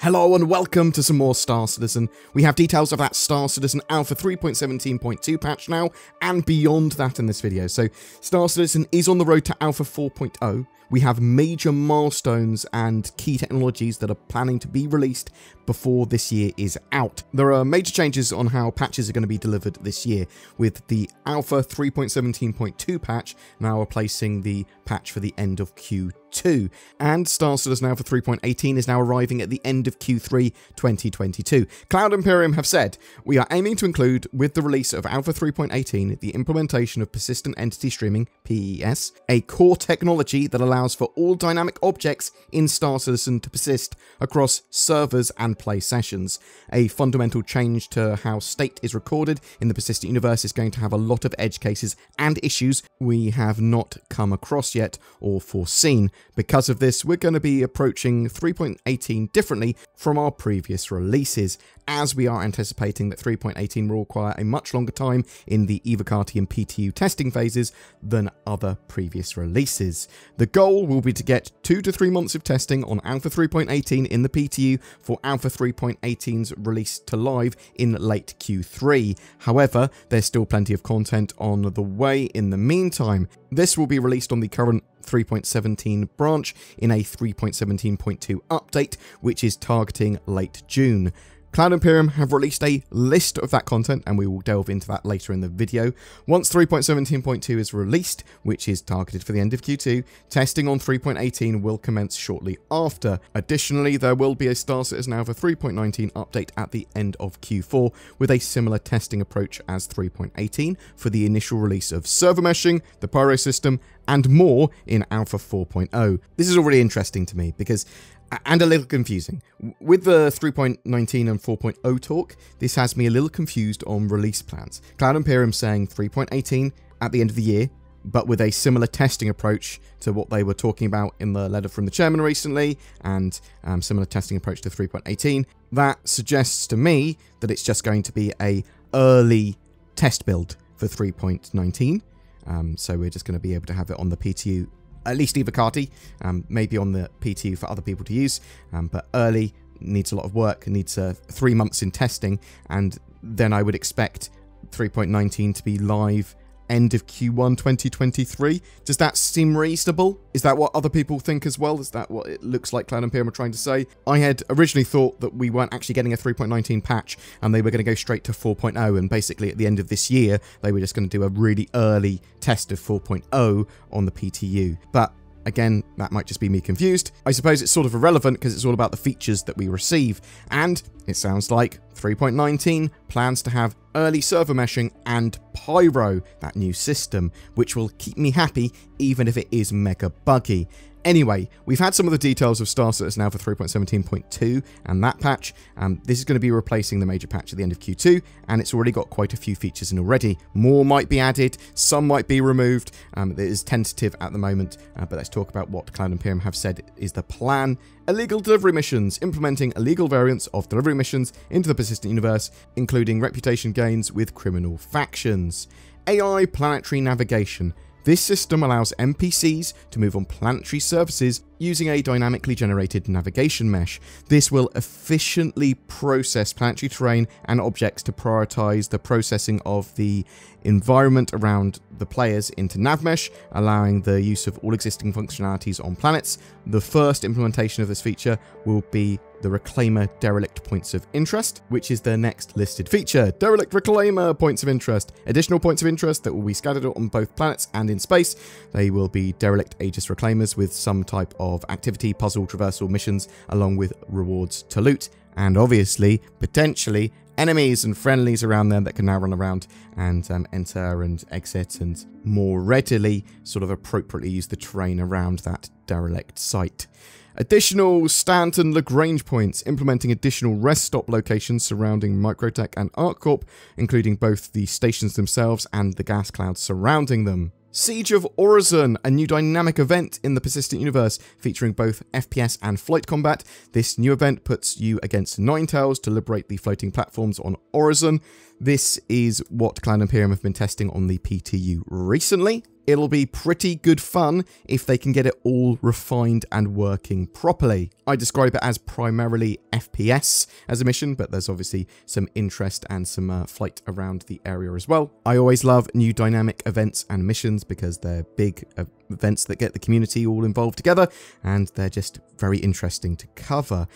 Hello and welcome to some more Star Citizen. We have details of that Star Citizen Alpha 3.17.2 patch now and beyond that in this video. So Star Citizen is on the road to Alpha 4.0. We have major milestones and key technologies that are planning to be released before this year is out. There are major changes on how patches are going to be delivered this year, with the Alpha 3.17.2 patch now replacing the patch for the end of Q2. And Star Citizen Alpha 3.18 is now arriving at the end of Q3 2022. Cloud Imperium have said, we are aiming to include, with the release of Alpha 3.18, the implementation of Persistent Entity Streaming, PES, a core technology that allows for all dynamic objects in Star Citizen to persist across servers and play sessions. A fundamental change to how state is recorded in the persistent universe is going to have a lot of edge cases and issues we have not come across yet or foreseen. Because of this, we're going to be approaching 3.18 differently from our previous releases, as we are anticipating that 3.18 will require a much longer time in the Evocati and PTU testing phases than other previous releases. The goal will be to get 2 to 3 months of testing on Alpha 3.18 in the PTU for Alpha 3.18's release to live in late Q3. However, there's still plenty of content on the way in the meantime. This will be released on the current 3.17 branch in a 3.17.2 update, which is targeting late June. Cloud Imperium have released a list of that content, and we will delve into that later in the video. Once 3.17.2 is released, which is targeted for the end of Q2, testing on 3.18 will commence shortly after. Additionally, there will be a Star Citizen Alpha 3.19 update at the end of Q4, with a similar testing approach as 3.18 for the initial release of server meshing, the Pyro system, and more in Alpha 4.0. This is already interesting to me because, and a little confusing. With the 3.19 and 4.0 talk, this has me a little confused on release plans. Cloud Imperium saying 3.18 at the end of the year, but with a similar testing approach to what they were talking about in the letter from the chairman recently, and similar testing approach to 3.18. That suggests to me that it's just going to be a early test build for 3.19. So we're just going to be able to have it on the PTU, at least Evocati, maybe on the PTU for other people to use, but early, needs a lot of work, needs 3 months in testing, and then I would expect 3.19 to be live end of Q1 2023. Does that seem reasonable? Is that what other people think as well? Is that what it looks like Cloud Imperium are trying to say? I had originally thought that we weren't actually getting a 3.19 patch and they were going to go straight to 4.0, and basically at the end of this year they were just going to do a really early test of 4.0 on the PTU. But again, that might just be me confused. I suppose it's sort of irrelevant because it's all about the features that we receive. And it sounds like 3.19 plans to have early server meshing and Pyro, that new system, which will keep me happy even if it is mega buggy. Anyway, we've had some of the details of Star Citizen Alpha 3.17.2 and that patch. This is going to be replacing the major patch at the end of Q2, and it's already got quite a few features in already. More might be added, some might be removed. It is tentative at the moment, but let's talk about what Cloud Imperium have said is the plan. Illegal delivery missions, implementing illegal variants of delivery missions into the persistent universe, including reputation gains with criminal factions. AI planetary navigation. This system allows NPCs to move on planetary surfaces using a dynamically generated navigation mesh. This will efficiently process planetary terrain and objects to prioritize the processing of the environment around the players into NavMesh, allowing the use of all existing functionalities on planets. The first implementation of this feature will be the Reclaimer Derelict Points of Interest, which is the next listed feature. Derelict Reclaimer Points of Interest. Additional points of interest that will be scattered on both planets and in space. They will be Derelict Aegis Reclaimers with some type of activity, puzzle, traversal missions, along with rewards to loot. And obviously, potentially, enemies and friendlies around them that can now run around and enter and exit and more readily sort of appropriately use the terrain around that derelict site. Additional Stanton Lagrange points, implementing additional rest stop locations surrounding Microtech and ArcCorp, including both the stations themselves and the gas clouds surrounding them. Siege of Orison, a new dynamic event in the persistent universe featuring both FPS and flight combat. This new event puts you against Ninetales to liberate the floating platforms on Orison. This is what Cloud Imperium have been testing on the PTU recently. It'll be pretty good fun if they can get it all refined and working properly. I describe it as primarily FPS as a mission, but there's obviously some interest and some flight around the area as well. I always love new dynamic events and missions because they're big events that get the community all involved together, and they're just very interesting to cover.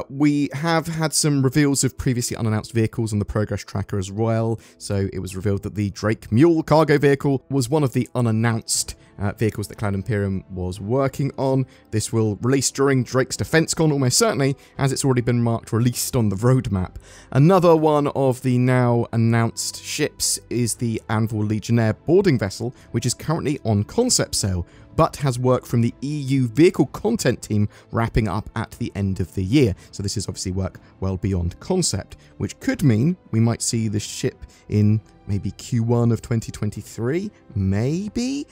We have had some reveals of previously unannounced vehicles on the progress tracker as well. So it was revealed that the Drake Mule cargo vehicle was one of the unannounced vehicles that Cloud Imperium was working on. This will release during Drake's DefenseCon almost certainly, as it's already been marked released on the roadmap. Another one of the now announced ships is the Anvil Legionnaire boarding vessel, which is currently on concept sale, but has work from the EU vehicle content team wrapping up at the end of the year. So this is obviously work well beyond concept, which could mean we might see the ship in maybe Q1 of 2023, maybe?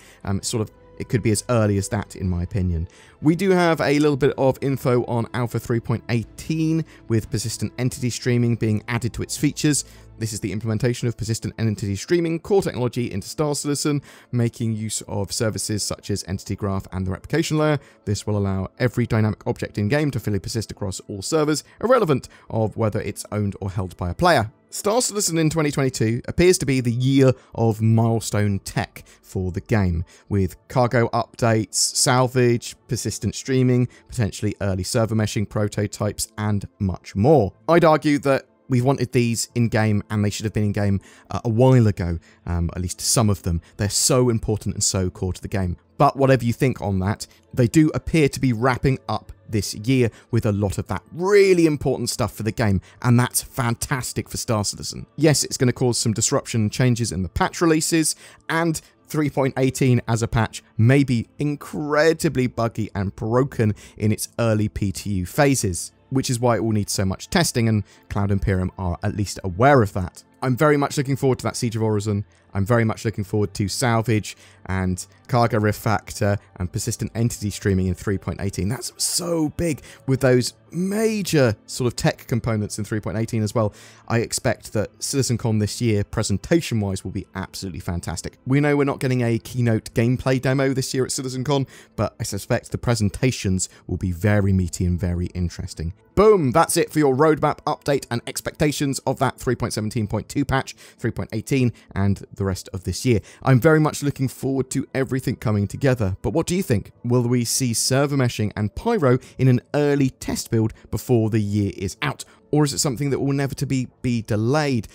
It could be as early as that, in my opinion. We do have a little bit of info on Alpha 3.18, with persistent entity streaming being added to its features. This is the implementation of persistent entity streaming core technology into Star Citizen, making use of services such as Entity Graph and the replication layer. This will allow every dynamic object in-game to fully persist across all servers, irrelevant of whether it's owned or held by a player. Star Citizen in 2022 appears to be the year of milestone tech for the game, with cargo updates, salvage, persistent streaming, potentially early server meshing prototypes, and much more. I'd argue that we wanted these in-game, and they should have been in-game a while ago, at least some of them. They're so important and so core to the game. But whatever you think on that, they do appear to be wrapping up this year with a lot of that really important stuff for the game, and that's fantastic for Star Citizen. Yes, it's going to cause some disruption and changes in the patch releases, and 3.18 as a patch may be incredibly buggy and broken in its early PTU phases, which is why it will need so much testing, and Cloud Imperium are at least aware of that. I'm very much looking forward to that Siege of Orison. I'm very much looking forward to salvage and cargo refactor and persistent entity streaming in 3.18. That's so big with those major sort of tech components in 3.18 as well. I expect that CitizenCon this year, presentation-wise, will be absolutely fantastic. We know we're not getting a keynote gameplay demo this year at CitizenCon, but I suspect the presentations will be very meaty and very interesting. Boom! That's it for your roadmap update and expectations of that 3.17.2 patch, 3.18, and the rest of this year. I'm very much looking forward to everything coming together, but what do you think? Will we see server meshing and pyro in an early test build before the year is out? Or is it something that will never to be delayed?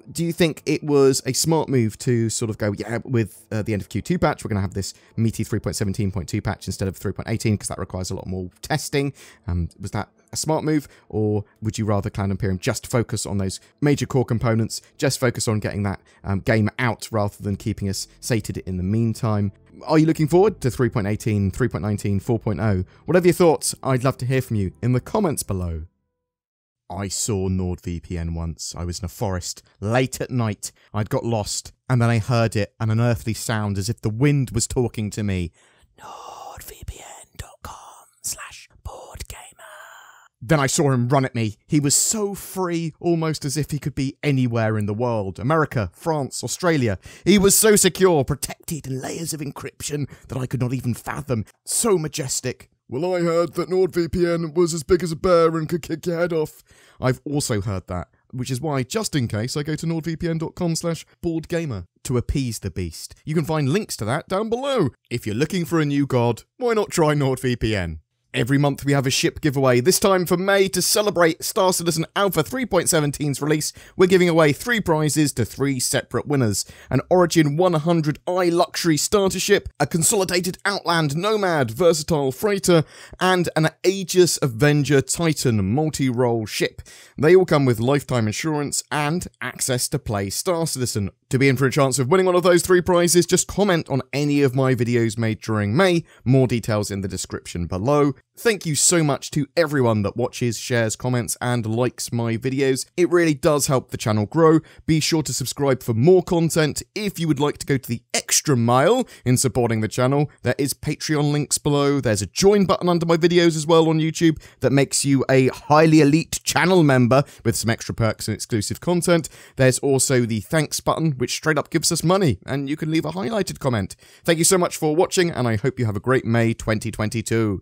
Do you think it was a smart move to sort of go, yeah, with the end of Q2 patch, we're going to have this meaty 3.17.2 patch instead of 3.18 because that requires a lot more testing? Was that a smart move, or would you rather Cloud Imperium just focus on those major core components, just focus on getting that game out rather than keeping us sated in the meantime? Are you looking forward to 3.18, 3.19, 4.0? Whatever your thoughts, I'd love to hear from you in the comments below. I saw NordVPN once. I was in a forest, late at night. I'd got lost, and then I heard it, an unearthly sound as if the wind was talking to me. NordVPN.com/BoredGamer. Then I saw him run at me. He was so free, almost as if he could be anywhere in the world. America, France, Australia. He was so secure, protected in layers of encryption that I could not even fathom. So majestic. Well, I heard that NordVPN was as big as a bear and could kick your head off. I've also heard that, which is why, just in case, I go to nordvpn.com/BoredGamer to appease the beast. You can find links to that down below. If you're looking for a new god, why not try NordVPN? Every month we have a ship giveaway. This time for May, to celebrate Star Citizen Alpha 3.17's release, we're giving away 3 prizes to 3 separate winners. An Origin 100i luxury starter ship, a consolidated Outland Nomad versatile freighter, and an Aegis Avenger Titan multi-role ship. They all come with lifetime insurance and access to play Star Citizen. To be in for a chance of winning one of those 3 prizes, just comment on any of my videos made during May. More details in the description below. thank you so much to everyone that watches, shares, comments, and likes my videos. It really does help the channel grow. Be sure to subscribe for more content. If you would like to go to the extra mile in supporting the channel, there is Patreon links below. There's a join button under my videos as well on YouTube that makes you a highly elite channel member with some extra perks and exclusive content. There's also the thanks button, which straight up gives us money, and you can leave a highlighted comment. Thank you so much for watching, and I hope you have a great May 2022.